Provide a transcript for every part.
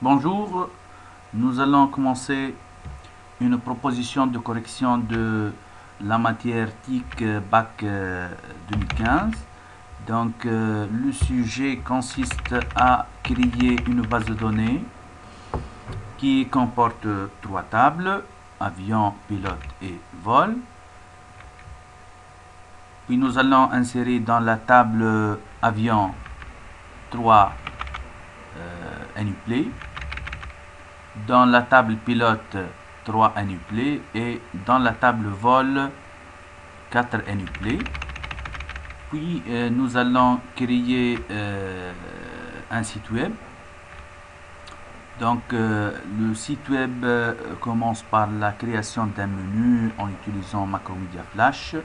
Bonjour, nous allons commencer une proposition de correction de la matière TIC Bac 2015. Donc, le sujet consiste à créer une base de données qui comporte 3 tables, avion, pilote et vol. Puis nous allons insérer dans la table avion 3 NUPLE, dans la table pilote 3 NUPLE et dans la table vol 4 NUPLE. Puis nous allons créer un site web. Donc le site web commence par la création d'un menu en utilisant Macromedia Flash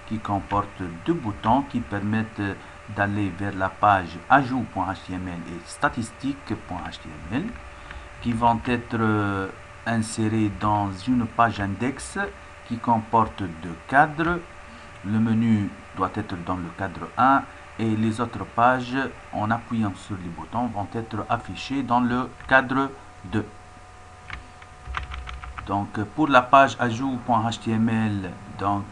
qui comporte 2 boutons qui permettent d'aller vers la page ajout.html et statistiques.html qui vont être insérés dans une page index qui comporte 2 cadres. Le menu doit être dans le cadre 1 et les autres pages, en appuyant sur les boutons, vont être affichées dans le cadre 2. Donc pour la page ajout.html, donc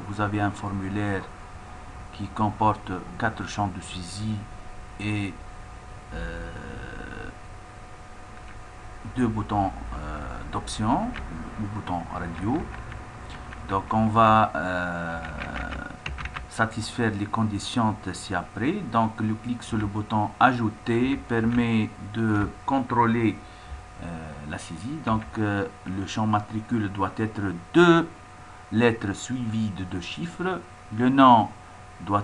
vous avez un formulaire qui comporte 4 champs de saisie et 2 boutons d'option, le bouton radio. Donc on va satisfaire les conditions ci-après. Donc le clic sur le bouton ajouter permet de contrôler la saisie. Donc le champ matricule doit être 2 lettres suivies de 2 chiffres. Le nom doit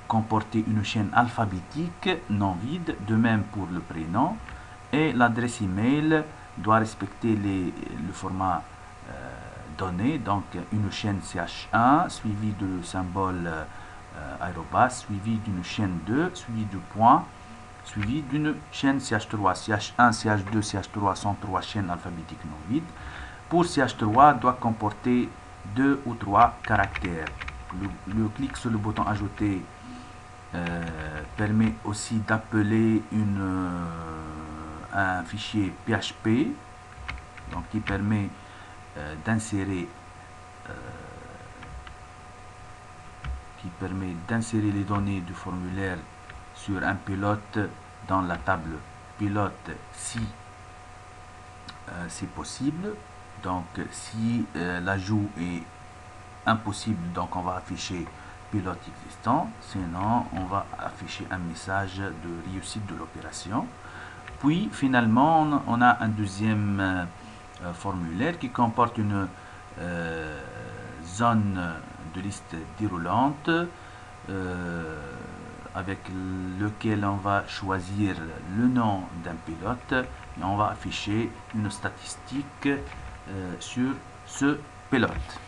comporter une chaîne alphabétique non vide, de même pour le prénom. Et l'adresse email doit respecter le format donné, donc une chaîne CH1 suivie de symbole arrobas, suivie d'une chaîne 2, suivie du point, suivie d'une chaîne CH3. CH1, CH2, CH3 sont 3 chaînes alphabétiques non vides. Pour CH3 doit comporter 2 ou 3 caractères. Le clic sur le bouton ajouter permet aussi d'appeler un fichier PHP, donc qui permet d'insérer les données du formulaire sur un pilote dans la table pilote si c'est possible. Donc si l'ajout est impossible, donc on va afficher pilote existant, sinon on va afficher un message de réussite de l'opération. Puis finalement on a un deuxième formulaire qui comporte une zone de liste déroulante avec lequel on va choisir le nom d'un pilote et on va afficher une statistique sur ce pilote.